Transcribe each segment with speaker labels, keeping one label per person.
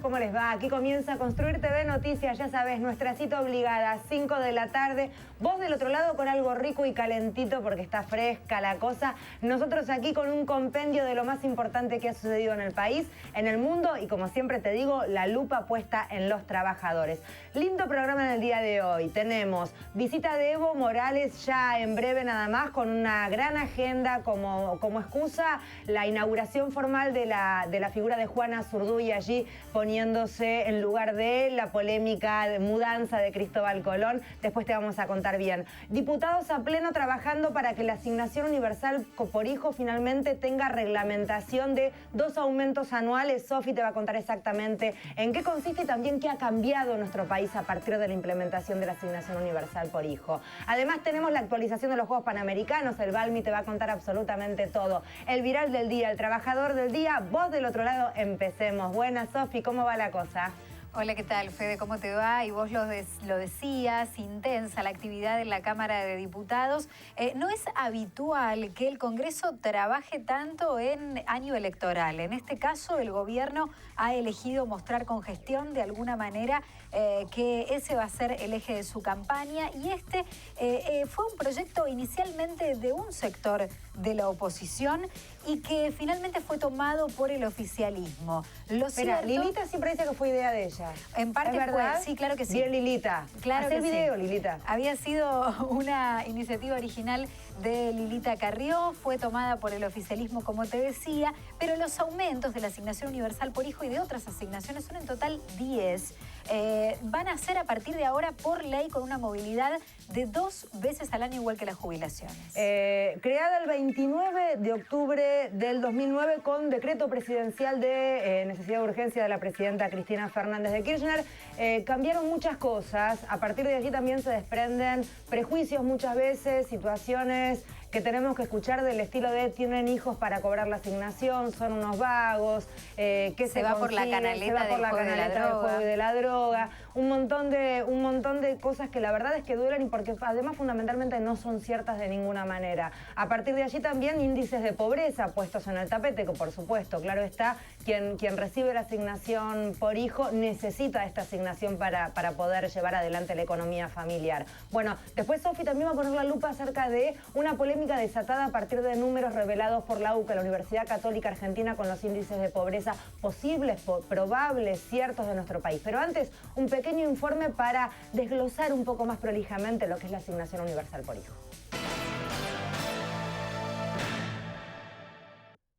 Speaker 1: ¿Cómo les va? Aquí comienza Construir TV Noticias, ya sabes, nuestra cita obligada, 5 de la tarde. Vos del otro lado con algo rico y calentito porque está fresca la cosa. Nosotros aquí con un compendio de lo más importante que ha sucedido en el país, en el mundo y como siempre te digo, la lupa puesta en los trabajadores. Lindo programa en el día de hoy. Tenemos visita de Evo Morales ya en breve nada más con una gran agenda como excusa la inauguración formal de la figura de Juana Zurduy allí poniéndose en lugar de la polémica de mudanza de Cristóbal Colón. Después te vamos a contar bien. Diputados a pleno trabajando para que la asignación universal por hijo finalmente tenga reglamentación de 2 aumentos anuales. Sofi te va a contar exactamente en qué consiste y también qué ha cambiado nuestro país a partir de la implementación de la asignación universal por hijo. Además tenemos la actualización de los Juegos Panamericanos. El Balmi te va a contar absolutamente todo. El viral del día, el trabajador del día. Vos del otro lado, empecemos. Buenas, Sofi, ¿cómo va la cosa?
Speaker 2: Hola, ¿qué tal, Fede? ¿Cómo te va? Y vos lo decías, intensa la actividad en la Cámara de Diputados. No es habitual que el Congreso trabaje tanto en año electoral. En este caso, el gobierno ha elegido mostrar con gestión de alguna manera que ese va a ser el eje de su campaña. Y este fue un proyecto inicialmente de un sector de la oposición y que finalmente fue tomado por el oficialismo.
Speaker 1: Espera, Lilita siempre dice que fue idea de ella.
Speaker 2: En parte fue, sí, claro que sí.
Speaker 1: Bien, Lilita.
Speaker 2: Claro
Speaker 1: Hacé
Speaker 2: que
Speaker 1: el video,
Speaker 2: sí.
Speaker 1: Lilita.
Speaker 2: Había sido una iniciativa original de Lilita Carrió, fue tomada por el oficialismo, como te decía, pero los aumentos de la asignación universal por hijo y de otras asignaciones son en total 10. Van a ser a partir de ahora por ley con una movilidad de 2 veces al año igual que las jubilaciones.
Speaker 1: Creada el 29 de octubre del 2009 con decreto presidencial de necesidad de urgencia de la presidenta Cristina Fernández de Kirchner, cambiaron muchas cosas. A partir de allí también se desprenden prejuicios muchas veces, situaciones que tenemos que escuchar del estilo de tienen hijos para cobrar la asignación, son unos vagos, que se va por la canaleta del juego y de la droga, un montón de cosas que la verdad es que duelen y porque además fundamentalmente no son ciertas de ninguna manera. A partir de allí también índices de pobreza puestos en el tapete, que por supuesto, claro está, quien recibe la asignación por hijo necesita esta asignación para poder llevar adelante la economía familiar. Bueno, después Sofi también va a poner la lupa acerca de una polémica desatada a partir de números revelados por la UCA, la Universidad Católica Argentina, con los índices de pobreza posibles, probables, ciertos de nuestro país. Pero antes, un pequeño informe para desglosar un poco más prolijamente lo que es la asignación universal por hijo.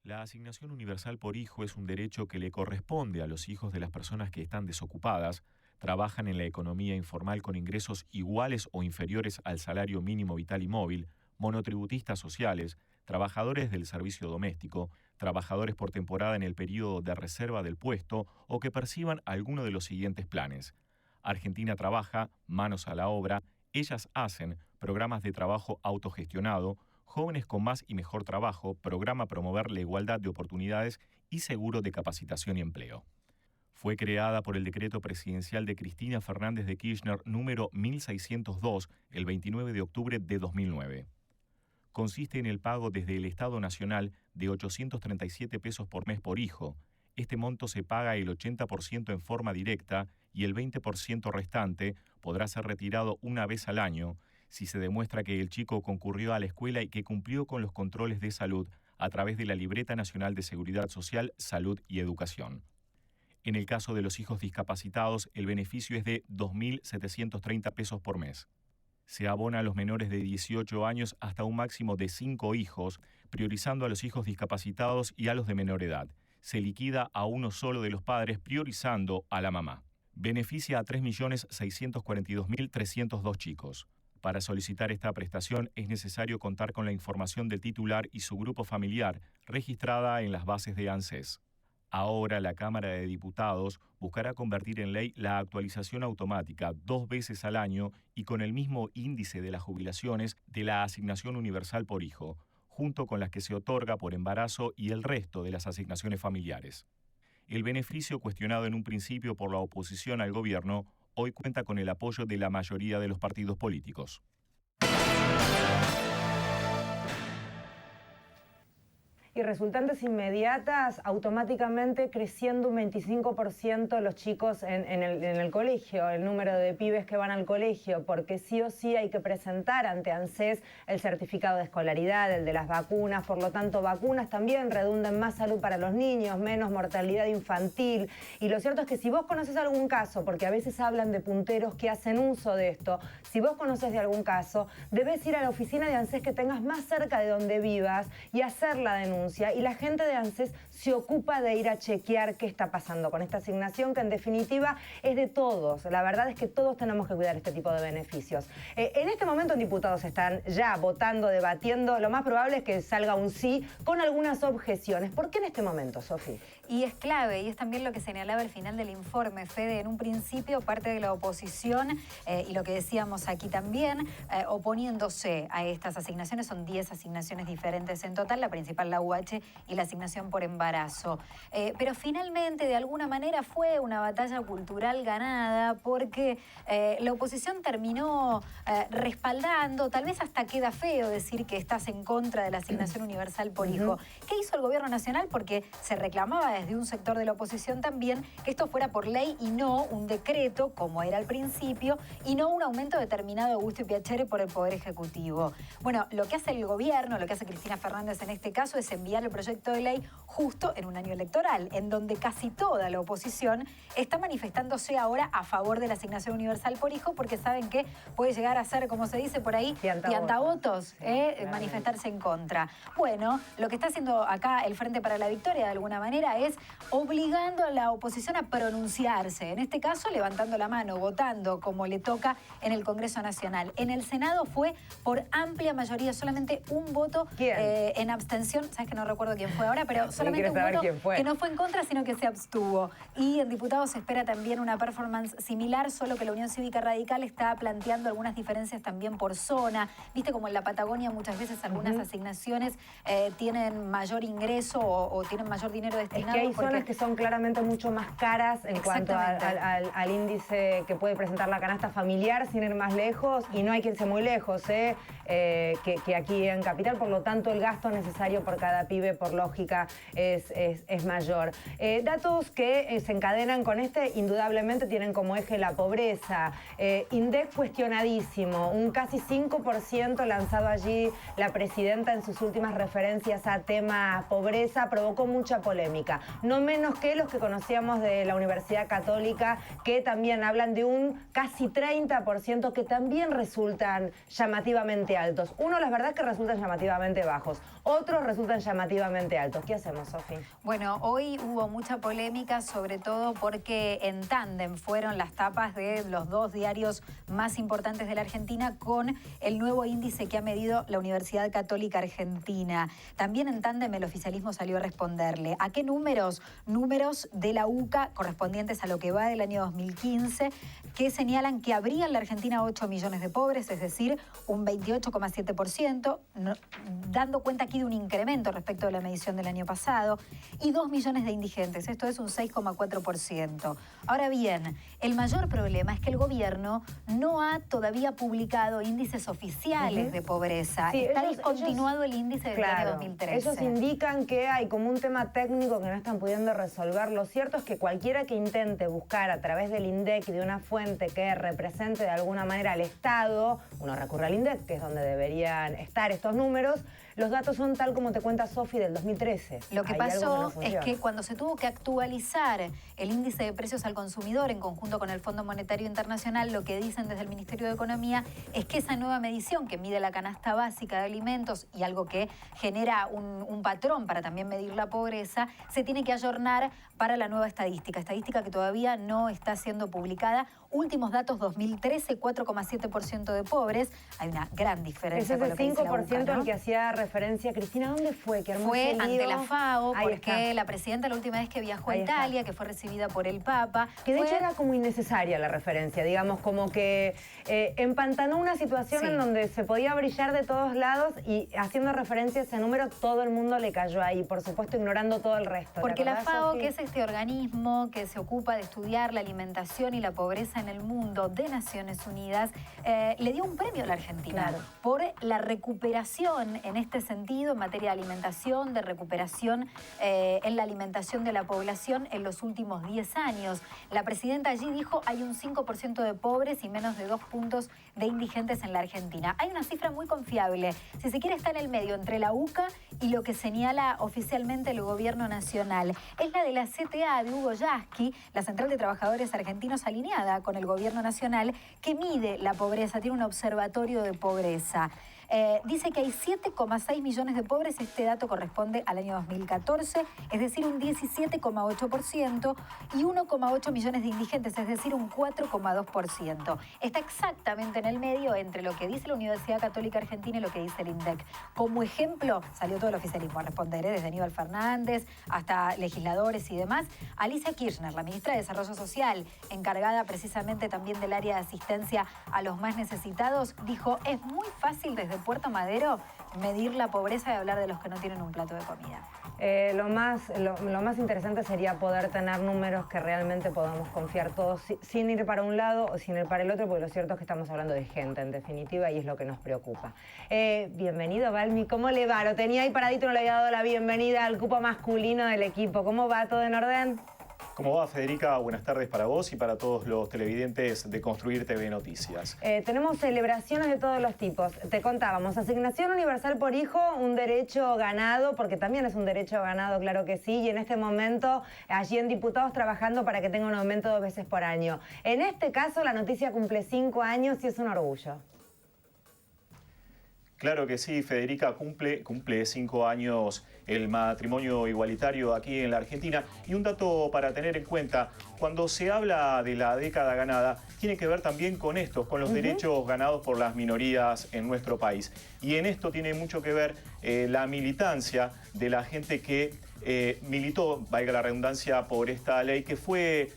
Speaker 3: La asignación universal por hijo es un derecho que le corresponde a los hijos de las personas que están desocupadas, trabajan en la economía informal con ingresos iguales o inferiores al salario mínimo vital y móvil, monotributistas sociales, trabajadores del servicio doméstico, trabajadores por temporada en el periodo de reserva del puesto o que perciban alguno de los siguientes planes. Argentina Trabaja, Manos a la Obra, Ellas Hacen, programas de trabajo autogestionado, Jóvenes con Más y Mejor Trabajo, programa Promover la Igualdad de Oportunidades y Seguro de Capacitación y Empleo. Fue creada por el decreto presidencial de Cristina Fernández de Kirchner número 1602, el 29 de octubre de 2009. Consiste en el pago desde el Estado Nacional de 837 pesos por mes por hijo. Este monto se paga el 80% en forma directa y el 20% restante podrá ser retirado una vez al año si se demuestra que el chico concurrió a la escuela y que cumplió con los controles de salud a través de la Libreta Nacional de Seguridad Social, Salud y Educación. En el caso de los hijos discapacitados, el beneficio es de 2.730 pesos por mes. Se abona a los menores de 18 años hasta un máximo de 5 hijos, priorizando a los hijos discapacitados y a los de menor edad. Se liquida a uno solo de los padres, priorizando a la mamá. Beneficia a 3.642.302 chicos. Para solicitar esta prestación es necesario contar con la información del titular y su grupo familiar, registrada en las bases de ANSES. Ahora la Cámara de Diputados buscará convertir en ley la actualización automática 2 veces al año y con el mismo índice de las jubilaciones de la asignación universal por hijo, junto con las que se otorga por embarazo y el resto de las asignaciones familiares. El beneficio, cuestionado en un principio por la oposición al gobierno, hoy cuenta con el apoyo de la mayoría de los partidos políticos.
Speaker 1: Y resultantes inmediatas, automáticamente creciendo un 25% los chicos en el colegio, el número de pibes que van al colegio, porque sí o sí hay que presentar ante ANSES el certificado de escolaridad, el de las vacunas, por lo tanto vacunas también redundan en más salud para los niños, menos mortalidad infantil. Y lo cierto es que si vos conoces algún caso, porque a veces hablan de punteros que hacen uso de esto, si vos conoces de algún caso, debes ir a la oficina de ANSES que tengas más cerca de donde vivas y hacer la denuncia. Y la gente de ANSES se ocupa de ir a chequear qué está pasando con esta asignación, que en definitiva es de todos. La verdad es que todos tenemos que cuidar este tipo de beneficios. En este momento en diputados están ya votando, debatiendo. Lo más probable es que salga un sí con algunas objeciones. ¿Por qué en este momento, Sofi?
Speaker 2: Y es clave, y es también lo que señalaba al final del informe, Fede. En un principio, parte de la oposición, y lo que decíamos aquí también, oponiéndose a estas asignaciones. Son 10 asignaciones diferentes en total, la principal la UH y la asignación por embarazo. Pero finalmente, de alguna manera, fue una batalla cultural ganada porque la oposición terminó respaldando, tal vez hasta queda feo decir que estás en contra de la asignación universal por hijo. ¿Qué hizo el gobierno nacional? Porque se reclamaba desde un sector de la oposición también que esto fuera por ley y no un decreto, como era al principio, y no un aumento determinado de gusto y piacere por el Poder Ejecutivo. Bueno, lo que hace el gobierno, lo que hace Cristina Fernández en este caso, es enviar el proyecto de ley justo en un año electoral, en donde casi toda la oposición está manifestándose ahora a favor de la asignación universal por hijo, porque saben que puede llegar a ser, como se dice por ahí, piantavotos, manifestarse en contra. Bueno, lo que está haciendo acá el Frente para la Victoria, de alguna manera, es obligando a la oposición a pronunciarse. En este caso, levantando la mano, votando como le toca en el Congreso Nacional. En el Senado fue por amplia mayoría, solamente un voto en abstención. Sabes que no recuerdo quién fue ahora, pero solamente un voto que no fue en contra, sino que se abstuvo. Y en diputados se espera también una performance similar, solo que la Unión Cívica Radical está planteando algunas diferencias también por zona. Viste como en la Patagonia muchas veces algunas asignaciones tienen mayor ingreso o tienen mayor dinero destinado.
Speaker 1: Es que hay zonas que son claramente mucho más caras en cuanto al índice que puede presentar la canasta familiar, sin ir más lejos, y no hay que irse muy lejos, que aquí en Capital. Por lo tanto, el gasto necesario por cada pibe, por lógica, es mayor. Datos que se encadenan con indudablemente tienen como eje la pobreza. INDEC cuestionadísimo, un casi 5% lanzado allí la presidenta en sus últimas referencias a tema pobreza, provocó mucha polémica. No menos que los que conocíamos de la Universidad Católica, que también hablan de un casi 30% que también resultan llamativamente altos. Uno, la verdad, es que resultan llamativamente bajos. Otros resultan llamativamente altos. ¿Qué hacemos, Sofi?
Speaker 2: Bueno, hoy hubo mucha polémica, sobre todo porque en tándem fueron las tapas de los dos diarios más importantes de la Argentina con el nuevo índice que ha medido la Universidad Católica Argentina. También en tándem el oficialismo salió a responderle. ¿A qué números? Números de la UCA correspondientes a lo que va del año 2015, que señalan que habría en la Argentina 8 millones de pobres, es decir, un 28,7%, dando cuenta aquí de un incremento respecto a la medición del año pasado, y 2 millones de indigentes, esto es un 6,4%. Ahora bien, el mayor problema es que el gobierno no ha todavía publicado índices oficiales de pobreza. Sí, está discontinuado el índice del año 2013.
Speaker 1: Ellos indican que hay como un tema técnico que no están pudiendo resolver. Lo cierto es que cualquiera que intente buscar a través del INDEC y de una fuente que represente de alguna manera al Estado, uno recurre al INDEC, que es donde deberían estar estos números. Los datos son tal como te cuenta Sofi del 2013.
Speaker 2: Lo que pasó es que cuando se tuvo que actualizar el índice de precios al consumidor en conjunto con el Fondo Monetario Internacional, lo que dicen desde el Ministerio de Economía es que esa nueva medición que mide la canasta básica de alimentos y algo que genera un patrón para también medir la pobreza, se tiene que ayornar para la nueva estadística que todavía no está siendo publicada. Últimos datos 2013, 4,7% de pobres. Hay una gran diferencia.
Speaker 1: Ese es el 5% al que hacía referencia Cristina. ¿Dónde fue?
Speaker 2: Fue ante la FAO, porque la presidenta la última vez que viajó a Italia, que fue recibida por el Papa.
Speaker 1: Que de hecho era como innecesaria la referencia, digamos, como que empantanó una situación en donde se podía brillar de todos lados y haciendo referencia a ese número, todo el mundo le cayó ahí, por supuesto ignorando todo el resto.
Speaker 2: Porque la FAO, que es este organismo que se ocupa de estudiar la alimentación y la pobreza pobreza en el mundo de Naciones Unidas, le dio un premio a la Argentina por la recuperación en este sentido, en materia de alimentación, de recuperación en la alimentación de la población en los últimos 10 años. La presidenta allí dijo hay un 5% de pobres y menos de 2 puntos de indigentes en la Argentina. Hay una cifra muy confiable, si se quiere está en el medio entre la UCA y lo que señala oficialmente el gobierno nacional. Es la de la CTA de Hugo Yasky, la Central de Trabajadores Argentinos alineada con el gobierno nacional, que mide la pobreza, tiene un observatorio de pobreza. Dice que hay 7,6 millones de pobres, este dato corresponde al año 2014, es decir, un 17,8%, y 1,8 millones de indigentes, es decir, un 4,2%. Está exactamente en el medio entre lo que dice la Universidad Católica Argentina y lo que dice el INDEC. Como ejemplo, salió todo el oficialismo a responder, desde Aníbal Fernández hasta legisladores y demás. Alicia Kirchner, la ministra de Desarrollo Social, encargada precisamente también del área de asistencia a los más necesitados, dijo, es muy fácil desde Puerto Madero medir la pobreza y hablar de los que no tienen un plato de comida.
Speaker 1: Lo más interesante sería poder tener números que realmente podamos confiar todos sin ir para un lado o sin ir para el otro, porque lo cierto es que estamos hablando de gente, en definitiva, y es lo que nos preocupa. Bienvenido, Balmi. ¿Cómo le va? Lo tenía ahí paradito, no le había dado la bienvenida al cupo masculino del equipo. ¿Cómo va? ¿Todo en orden?
Speaker 4: ¿Cómo va, Federica? Buenas tardes para vos y para todos los televidentes de Construir TV Noticias.
Speaker 1: Tenemos celebraciones de todos los tipos. Te contábamos, asignación universal por hijo, un derecho ganado, porque también es un derecho ganado, claro que sí, y en este momento allí en Diputados trabajando para que tenga un aumento 2 veces por año. En este caso la noticia cumple 5 años y es un orgullo.
Speaker 4: Claro que sí, Federica, cumple 5 años el matrimonio igualitario aquí en la Argentina. Y un dato para tener en cuenta, cuando se habla de la década ganada, tiene que ver también con esto, con los derechos ganados por las minorías en nuestro país. Y en esto tiene mucho que ver la militancia de la gente que militó, valga la redundancia, por esta ley que fue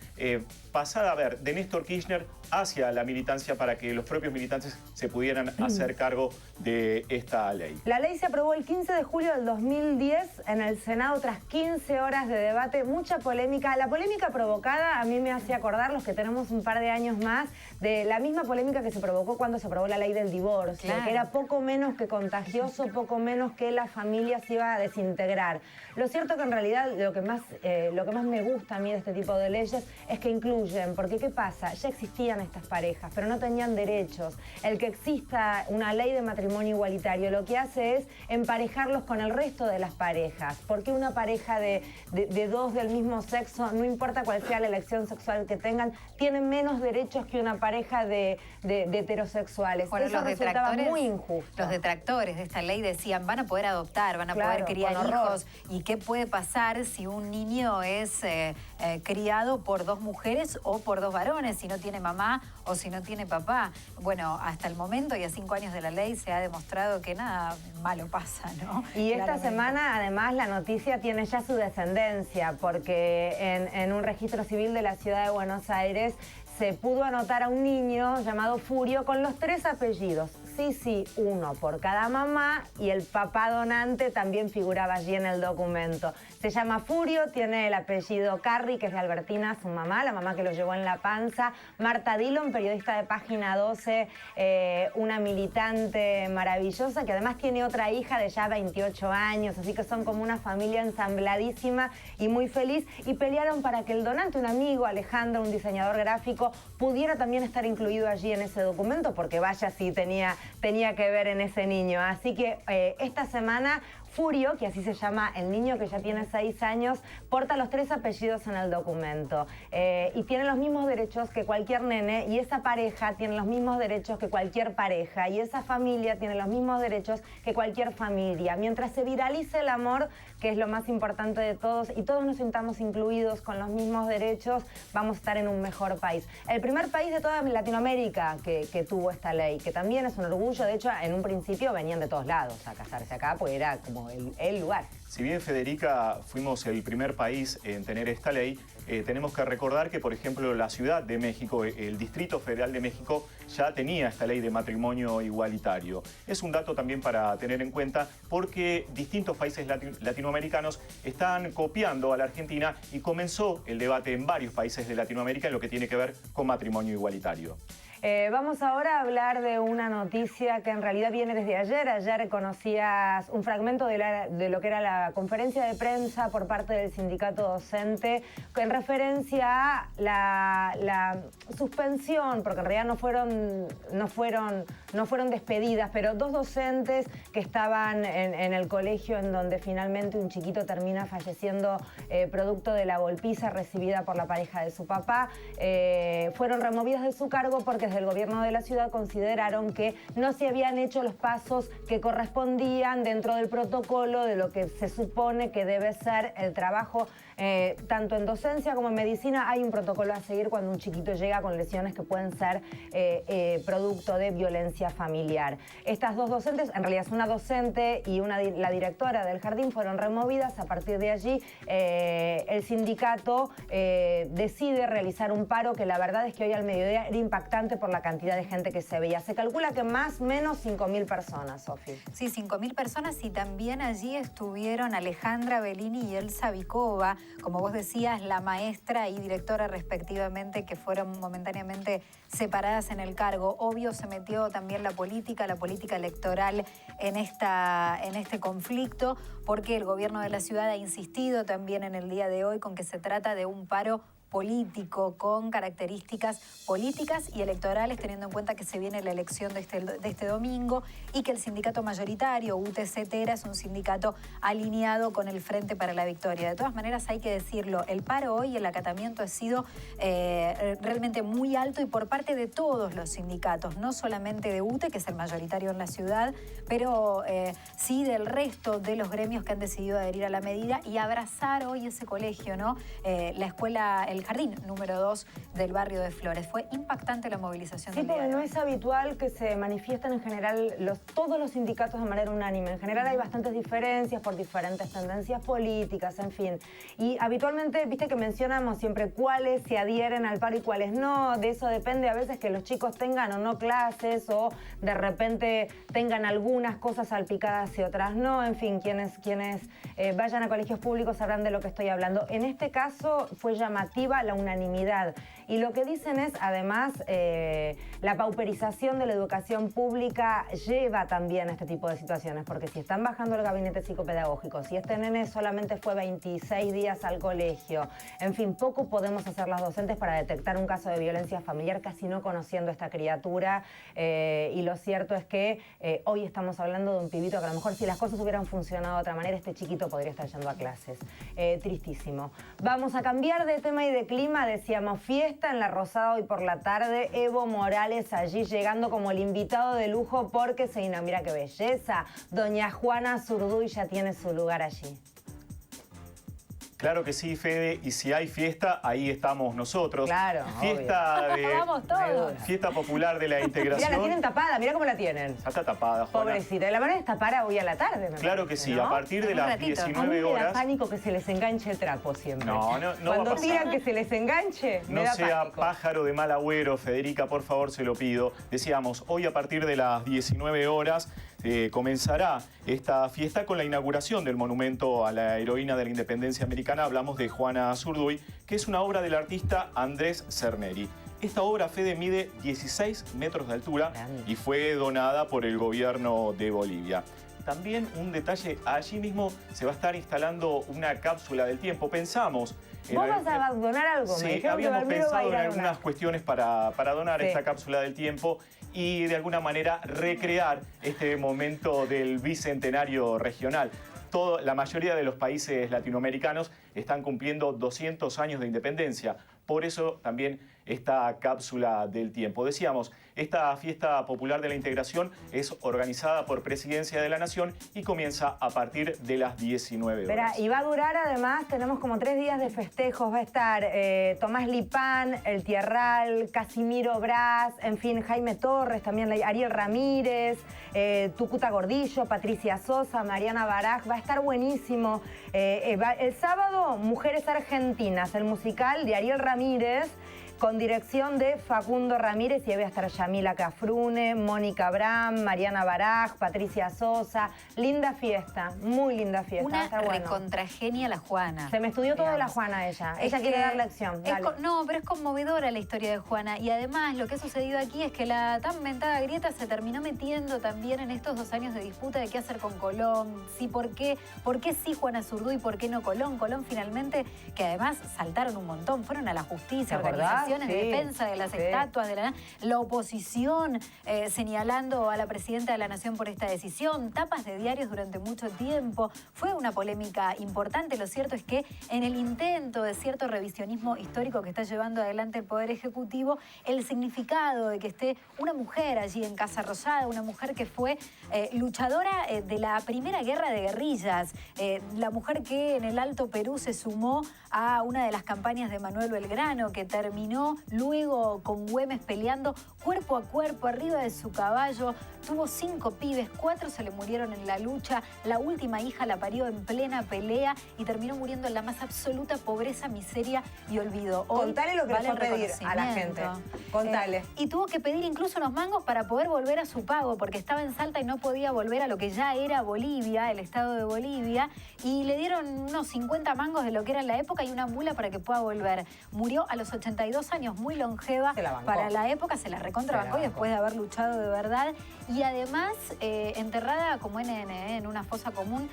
Speaker 4: pasada de Néstor Kirchner hacia la militancia para que los propios militantes se pudieran hacer cargo de esta ley.
Speaker 1: La ley se aprobó el 15 de julio del 2010 en el Senado tras 15 horas de debate, mucha polémica. La polémica provocada a mí me hace acordar, los que tenemos un par de años más, de la misma polémica que se provocó cuando se aprobó la ley del divorcio, que era poco menos que contagioso, poco menos que la familia se iba a desintegrar. Lo cierto que en realidad lo que más me gusta a mí de este tipo de leyes es que incluyen, porque ¿qué pasa? Ya existían estas parejas, pero no tenían derechos. El que exista una ley de matrimonio igualitario lo que hace es emparejarlos con el resto de las parejas, porque una pareja de dos del mismo sexo, no importa cuál sea la elección sexual que tengan, tienen menos derechos que una pareja de heterosexuales.
Speaker 2: Bueno,
Speaker 1: eso resultaba muy injusto.
Speaker 2: Los detractores de esta ley decían, van a poder adoptar, van a poder criar hijos. ¿Y qué puede pasar si un niño es criado por 2 mujeres o por 2 varones, si no tiene mamá o si no tiene papá? Bueno, hasta el momento y a 5 años de la ley se ha demostrado que nada malo pasa, ¿no?
Speaker 1: Y esta semana, además, la noticia tiene ya su descendencia, porque en un registro civil de la ciudad de Buenos Aires se pudo anotar a un niño llamado Furio con los 3 apellidos. Sí, uno por cada mamá, y el papá donante también figuraba allí en el documento. Se llama Furio, tiene el apellido Carri, que es de Albertina, su mamá, la mamá que lo llevó en la panza. Marta Dillon, periodista de Página 12, una militante maravillosa, que además tiene otra hija de ya 28 años, así que son como una familia ensambladísima y muy feliz. Y pelearon para que el donante, un amigo, Alejandro, un diseñador gráfico, pudiera también estar incluido allí en ese documento, porque vaya si tenía que ver en ese niño. Así que esta semana Furio, que así se llama el niño que ya tiene 6 años, porta los 3 apellidos en el documento y tiene los mismos derechos que cualquier nene, y esa pareja tiene los mismos derechos que cualquier pareja, y esa familia tiene los mismos derechos que cualquier familia. Mientras se viralice el amor, que es lo más importante de todos, y todos nos sintamos incluidos con los mismos derechos, vamos a estar en un mejor país. El primer país de toda Latinoamérica que tuvo esta ley, que también es un orgullo. De hecho, en un principio venían de todos lados a casarse acá, porque era como el lugar.
Speaker 4: Si bien, Federica, fuimos el primer país en tener esta ley, tenemos que recordar que, por ejemplo, la Ciudad de México, el Distrito Federal de México, ya tenía esta ley de matrimonio igualitario. Es un dato también para tener en cuenta porque distintos países latinoamericanos están copiando a la Argentina y comenzó el debate en varios países de Latinoamérica en lo que tiene que ver con matrimonio igualitario.
Speaker 1: Vamos ahora a hablar de una noticia que en realidad viene desde ayer. Ayer conocías un fragmento de lo que era la conferencia de prensa por parte del sindicato docente en referencia a la suspensión, porque en realidad no fueron despedidas, pero dos docentes que estaban en el colegio en donde finalmente un chiquito termina falleciendo producto de la golpiza recibida por la pareja de su papá, fueron removidas de su cargo porque desde el gobierno de la ciudad consideraron que no se habían hecho los pasos que correspondían dentro del protocolo de lo que se supone que debe ser el trabajo tanto en docencia como en medicina. Hay un protocolo a seguir cuando un chiquito llega con lesiones que pueden ser producto de violencia familiar. Estas dos docentes, en realidad es una docente y la directora del jardín, fueron removidas. A partir de allí el sindicato decide realizar un paro que la verdad es que hoy al mediodía era impactante por la cantidad de gente que se veía. Se calcula que más o menos 5.000 personas, Sofi.
Speaker 2: Sí, 5.000 personas, y también allí estuvieron Alejandra Bellini y Elsa Vicova, como vos decías, la maestra y directora respectivamente, que fueron momentáneamente separadas en el cargo. Obvio, se metió también la política electoral en este conflicto, porque el gobierno de la ciudad ha insistido también en el día de hoy con que se trata de un paro político, con características políticas y electorales, teniendo en cuenta que se viene la elección de este domingo y que el sindicato mayoritario, UTC Tera, es un sindicato alineado con el Frente para la Victoria. De todas maneras, hay que decirlo, el paro hoy, el acatamiento ha sido realmente muy alto y por parte de todos los sindicatos, no solamente de UTE, que es el mayoritario en la ciudad, pero sí del resto de los gremios que han decidido adherir a la medida y abrazar hoy ese colegio, ¿no? La escuela, el jardín número 2 del barrio de Flores. Fue impactante la movilización.
Speaker 1: Sí, porque no es habitual que se manifiesten en general todos los sindicatos de manera unánime. En general hay bastantes diferencias por diferentes tendencias políticas, en fin. Y habitualmente, viste que mencionamos siempre cuáles se adhieren al paro y cuáles no. De eso depende a veces que los chicos tengan o no clases, o de repente tengan algunas cosas salpicadas y otras no. En fin, quienes vayan a colegios públicos sabrán de lo que estoy hablando. En este caso fue llamativa la unanimidad. Y lo que dicen es, además, la pauperización de la educación pública lleva también a este tipo de situaciones, porque si están bajando el gabinete psicopedagógico, si este nene solamente fue 26 días al colegio, en fin, poco podemos hacer las docentes para detectar un caso de violencia familiar, casi no conociendo a esta criatura. Y lo cierto es que hoy estamos hablando de un pibito que a lo mejor si las cosas hubieran funcionado de otra manera, este chiquito podría estar yendo a clases. Tristísimo. Vamos a cambiar de tema y de clima. Decíamos fiesta en La Rosada hoy por la tarde. Evo Morales allí llegando como el invitado de lujo porque mira qué belleza. Doña Juana Zurduy ya tiene su lugar allí.
Speaker 4: Claro que sí, Fede, y si hay fiesta, ahí estamos nosotros.
Speaker 1: Claro,
Speaker 4: fiesta
Speaker 2: vamos todos.
Speaker 4: Fiesta popular de la integración.
Speaker 1: Mira, la tienen tapada, mira cómo la tienen.
Speaker 4: Ya está tapada, Juana.
Speaker 1: Pobrecita, la van a destapar hoy a la tarde.
Speaker 4: Claro que sí,
Speaker 1: ¿no?
Speaker 4: a partir de las 19
Speaker 1: a mí me
Speaker 4: horas.
Speaker 1: da pánico que se les enganche el trapo siempre.
Speaker 4: No
Speaker 1: Cuando
Speaker 4: va a pasar.
Speaker 1: tiran que se les enganche, me
Speaker 4: No
Speaker 1: da
Speaker 4: sea
Speaker 1: pánico.
Speaker 4: pájaro de mal agüero, Federica, por favor, se lo pido. Decíamos, hoy a partir de las 19 horas comenzará esta fiesta con la inauguración del monumento a la heroína de la independencia americana. Hablamos de Juana Zurduy, que es una obra del artista Andrés Cerneri. Esta obra, Fede, mide 16 metros de altura y fue donada por el gobierno de Bolivia. También un detalle, allí mismo se va a estar instalando una cápsula del tiempo. Pensamos...
Speaker 1: ¿Vos vas a donar algo?
Speaker 4: Sí, habíamos pensado en algunas cuestiones para donar esta cápsula del tiempo y de alguna manera recrear este momento del bicentenario regional. La mayoría de los países latinoamericanos están cumpliendo 200 años de independencia. Por eso también esta cápsula del tiempo. Decíamos, esta fiesta popular de la integración es organizada por Presidencia de la Nación y comienza a partir de las 19 horas.
Speaker 1: Y va a durar, además, tenemos como 3 días de festejos. Va a estar Tomás Lipán, El Tierral, Casimiro Braz, en fin, Jaime Torres, también Ariel Ramírez, Tucuta Gordillo, Patricia Sosa, Mariana Baraj. Va a estar buenísimo. El sábado, Mujeres Argentinas, el musical de Ariel Ramírez, con dirección de Facundo Ramírez, y ahí va a estar Yamila Cafrune, Mónica Abram, Mariana Baraj, Patricia Sosa. Linda fiesta, muy linda fiesta.
Speaker 2: Una recontragenia la Juana.
Speaker 1: Se me estudió todo de la Juana ella. Ella quiere dar lección.
Speaker 2: No, pero es conmovedora la historia de Juana. Y además lo que ha sucedido aquí es que la tan mentada grieta se terminó metiendo también en estos 2 años de disputa de qué hacer con Colón. Sí, ¿por qué sí Juana Zurduy y por qué no Colón? Colón finalmente, que además saltaron un montón, fueron a la justicia, organizaciones de defensa de las estatuas de la oposición, señalando a la presidenta de la Nación por esta decisión, tapas de diarios durante mucho tiempo. Fue una polémica importante. Lo cierto es que en el intento de cierto revisionismo histórico que está llevando adelante el Poder Ejecutivo, el significado de que esté una mujer allí en Casa Rosada, una mujer que fue luchadora de la primera guerra de guerrillas, la mujer que en el Alto Perú se sumó a una de las campañas de Manuel Belgrano, que terminó luego con Güemes peleando cuerpo a cuerpo arriba de su caballo. Tuvo 5 pibes, 4 se le murieron en la lucha. La última hija la parió en plena pelea y terminó muriendo en la más absoluta pobreza, miseria y olvido.
Speaker 1: Contale lo que le fue a pedir a la gente. Contale.
Speaker 2: Y tuvo que pedir incluso unos mangos para poder volver a su pago, porque estaba en Salta y no podía volver a lo que ya era Bolivia, el estado de Bolivia, y le dieron unos 50 mangos de lo que era en la época y una mula para que pueda volver. Murió a los 82 años, muy longeva. Para la época se la recontrabancó y después de haber luchado de verdad. Y además, enterrada como en una fosa común,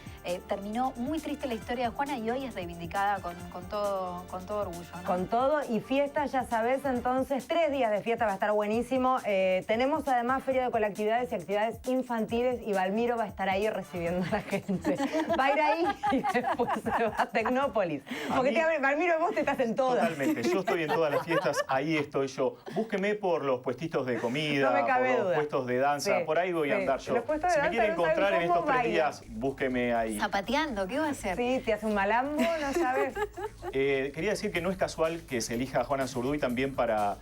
Speaker 2: terminó muy triste la historia de Juana y hoy es reivindicada con todo orgullo, ¿no?
Speaker 1: Con todo y fiesta, ya sabes, entonces 3 días de fiesta, va a estar buenísimo. Tenemos además feria de colectividades y actividades infantiles y Valmiro va a estar ahí recibiendo a la gente. Va a ir ahí y después se va a Tecnópolis. Porque Valmiro, vos te estás en todas.
Speaker 4: Totalmente, yo estoy en todas las fiestas, ahí estoy yo. Búsqueme por los puestitos de comida, por los puestos de danza, por ahí voy a andar yo. Si me quiere encontrar en estos 3 días, búsqueme ahí.
Speaker 2: Zapateando, ¿qué va a hacer?
Speaker 1: Sí, te hace un malambo, no sabes.
Speaker 4: Quería decir que no es casual que se elija a Juana Zurduy también para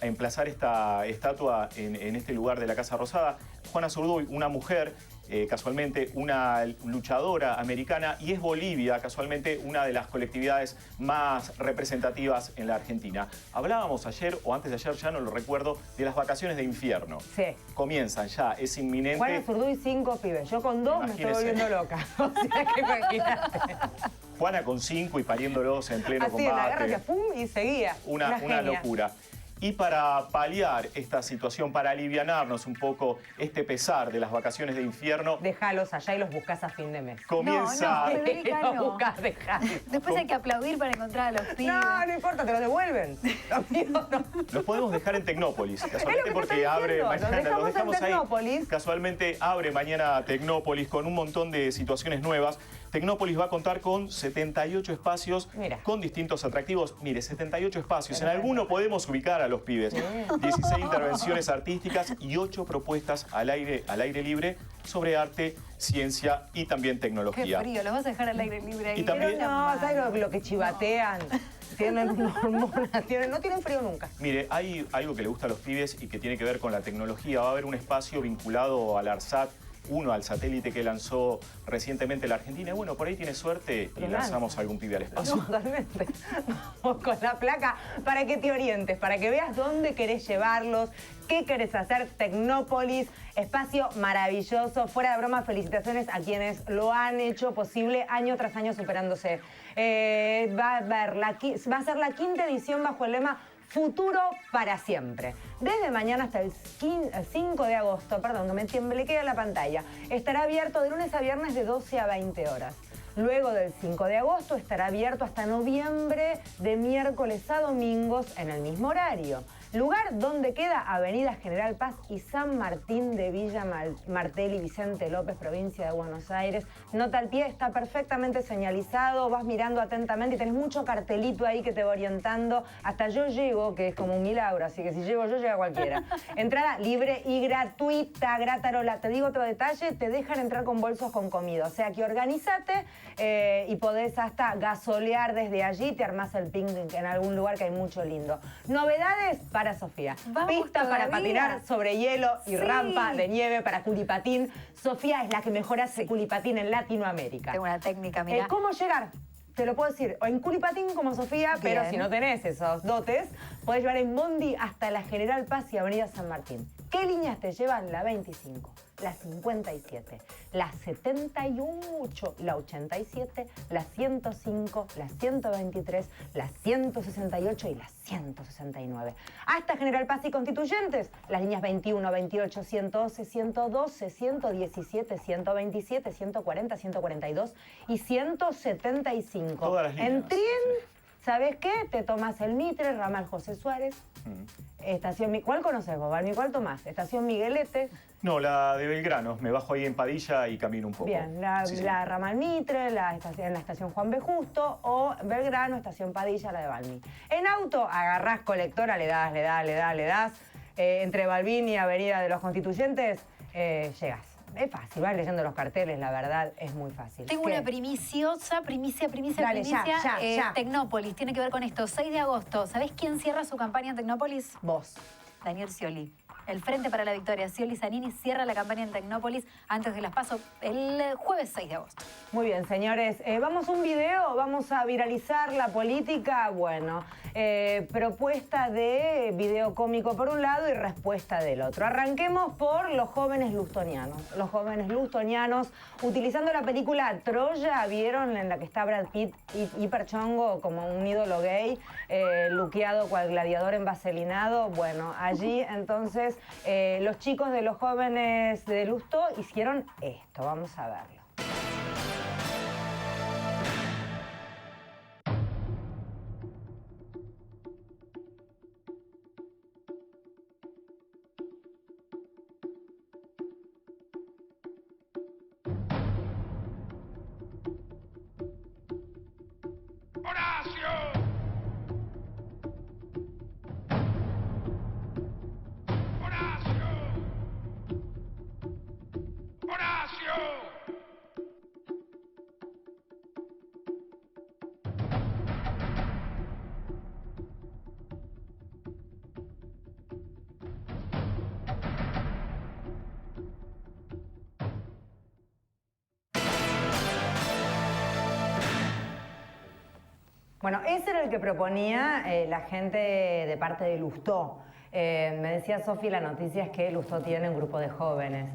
Speaker 4: emplazar esta estatua en este lugar de la Casa Rosada. Juana Zurduy, una mujer, casualmente una luchadora americana, y es Bolivia, casualmente una de las colectividades más representativas en la Argentina. Hablábamos ayer, o antes de ayer, ya no lo recuerdo, de las vacaciones de invierno.
Speaker 1: Sí.
Speaker 4: Comienzan ya, es inminente.
Speaker 1: Juana Zurduy, 5 pibes. Yo con 2 me estoy volviendo loca. O sea, que imagínate.
Speaker 4: Juana con 5 y pariéndolos en pleno combate.
Speaker 1: Así, en la guerra que pum, y seguía.
Speaker 4: Una locura. Y para paliar esta situación, para alivianarnos un poco este pesar de las vacaciones de invierno...
Speaker 1: Déjalos allá y los buscas a fin de mes.
Speaker 4: Comienza...
Speaker 2: No, Federica, no.
Speaker 1: Los buscas, dejalos.
Speaker 2: Después hay que aplaudir para encontrar a los pibes.
Speaker 1: No importa, te los devuelven.
Speaker 4: Los podemos dejar en Tecnópolis, casualmente porque abre mañana. Los dejamos ahí. Casualmente abre mañana Tecnópolis con un montón de situaciones nuevas. Tecnópolis va a contar con 78 espacios con distintos atractivos. Mire, 78 espacios. En alguno podemos ubicar a los pibes. 16 intervenciones artísticas y 8 propuestas al aire libre sobre arte, ciencia y también tecnología.
Speaker 2: Qué frío, los vas a dejar al aire libre ahí.
Speaker 4: Y también,
Speaker 1: no, ¿sabes lo que chivatean? Tienen hormonas, no tienen frío nunca.
Speaker 4: Mire, hay algo que le gusta a los pibes y que tiene que ver con la tecnología. Va a haber un espacio vinculado al ARSAT, al satélite que lanzó recientemente la Argentina. Y bueno, por ahí tiene suerte y lanzamos a algún pibe al espacio.
Speaker 1: Totalmente. Vamos con la placa para que te orientes, para que veas dónde querés llevarlos, qué querés hacer. Tecnópolis, espacio maravilloso. Fuera de broma, felicitaciones a quienes lo han hecho posible año tras año superándose. Va a ser la 5ª edición bajo el lema Futuro para siempre. Desde mañana hasta el 5 de agosto, perdón, que me temblequea la pantalla, estará abierto de lunes a viernes de 12 a 20 horas. Luego del 5 de agosto estará abierto hasta noviembre de miércoles a domingos en el mismo horario. Lugar donde queda Avenida General Paz y San Martín de Villa Martelli, Vicente López, provincia de Buenos Aires. Nota al pie, está perfectamente señalizado, vas mirando atentamente y tenés mucho cartelito ahí que te va orientando. Hasta yo llego, que es como un milagro, así que si llego yo, llega cualquiera. Entrada libre y gratuita, Gratarola. Te digo otro detalle, te dejan entrar con bolsos con comida. O sea que organízate y podés hasta gasolear desde allí, te armás el picnic en algún lugar que hay mucho lindo. Novedades para Sofía. Pista para patinar sobre hielo y rampa de nieve para culipatín. Sofía es la que mejor hace culipatín en Latinoamérica.
Speaker 2: Tengo una técnica, mira.
Speaker 1: ¿Cómo llegar? Te lo puedo decir, o en culipatín como Sofía, pero si no tenés esos dotes, podés llevar en bondi hasta la General Paz y Avenida San Martín. ¿Qué líneas te llevan? La 25, la 57, la 78, la 87, la 105, la 123, la 168 y la 169. Hasta General Paz y Constituyentes, las líneas 21, 28, 111, 112, 117, 127, 140, 142 y 175.
Speaker 4: Todas las líneas.
Speaker 1: En tren, ¿sabes qué? Te tomas el Mitre, ramal José Suárez, estación... ¿Cuál conoces vos, Balmi? ¿Cuál tomás? Estación Miguelete.
Speaker 4: No, la de Belgrano. Me bajo ahí en Padilla y camino un poco.
Speaker 1: Bien, la ramal Mitre, la estación Juan B. Justo, o Belgrano, estación Padilla, la de Balmi. En auto, agarrás colectora, le das. Entre Balbín y Avenida de los Constituyentes, llegás. Es fácil, vas leyendo los carteles, la verdad, es muy fácil.
Speaker 2: Tengo una primicia. Dale,
Speaker 1: ya.
Speaker 2: Tecnópolis, tiene que ver con esto. 6 de agosto, ¿sabés quién cierra su campaña en Tecnópolis?
Speaker 1: Vos.
Speaker 2: Daniel Scioli. El Frente para la Victoria. Scioli Zanini cierra la campaña en Tecnópolis antes de las PASO el jueves 6 de agosto.
Speaker 1: Muy bien, señores. Vamos a un video, vamos a viralizar la política. Bueno, propuesta de video cómico por un lado y respuesta del otro. Arranquemos por los jóvenes lustonianos. Los jóvenes lustonianos, utilizando la película Troya, ¿vieron? En la que está Brad Pitt hiperchongo como un ídolo gay, luqueado cual gladiador envaselinado. Bueno, allí entonces los chicos de los jóvenes de Lustó hicieron esto. Vamos a verlo. Bueno, ese era el que proponía la gente de parte de Lustó. Me decía Sofi, la noticia es que Lustó tiene un grupo de jóvenes.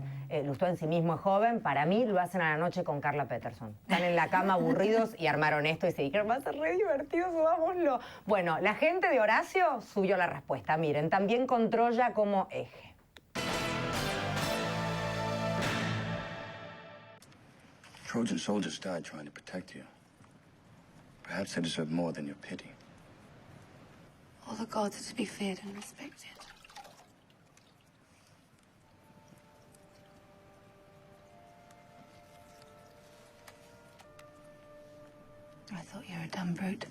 Speaker 1: Lustó en sí mismo es joven, para mí lo hacen a la noche con Carla Peterson. Están en la cama aburridos y armaron esto y se dijeron, va a ser re divertido, subámoslo. Bueno, la gente de Horacio subió la respuesta. Miren, también con Troya como eje.
Speaker 5: Trojan soldiers died trying to protect you. Perhaps they deserve more than your pity.
Speaker 6: All the gods are to be feared and respected. I thought you were a dumb brute.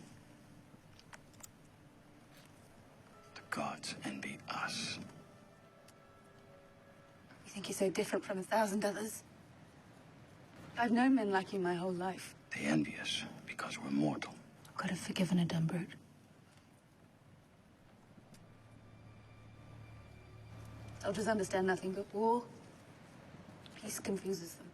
Speaker 5: The gods envy us.
Speaker 6: You think you're so different from 1,000 others? I've known men like you my whole life.
Speaker 5: They envy us because we're mortal.
Speaker 6: I could have forgiven a dumb brute. Soldiers understand nothing but war. Peace confuses them.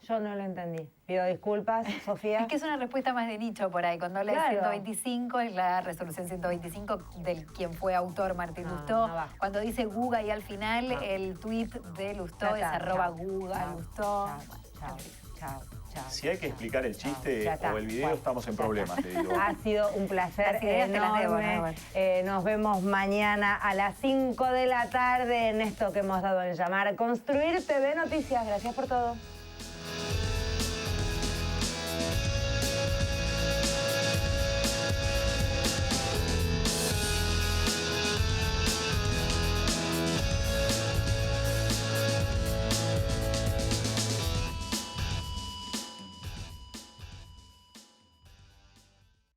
Speaker 1: Yo no lo entendí. Pido disculpas, Sofía.
Speaker 2: Es que es una respuesta más de nicho por ahí. Cuando habla de 125 es la resolución 125 del quien fue autor Martín Lustó. Cuando dice Guga y al final el tuit de Lustó es @Guga Lustó.
Speaker 1: Chao.
Speaker 2: Chao.
Speaker 4: Si hay que explicar el chiste
Speaker 1: Ya está.
Speaker 4: o el video,
Speaker 1: Bueno,
Speaker 4: estamos en
Speaker 1: ya
Speaker 4: problemas,
Speaker 1: está.
Speaker 4: te digo.
Speaker 1: Ha sido un placer
Speaker 2: Las ideas te las debo,
Speaker 1: enorme.
Speaker 2: ¿no?
Speaker 1: Nos vemos mañana a las 5 de la tarde en esto que hemos dado en llamar Construir TV Noticias. Gracias por todo.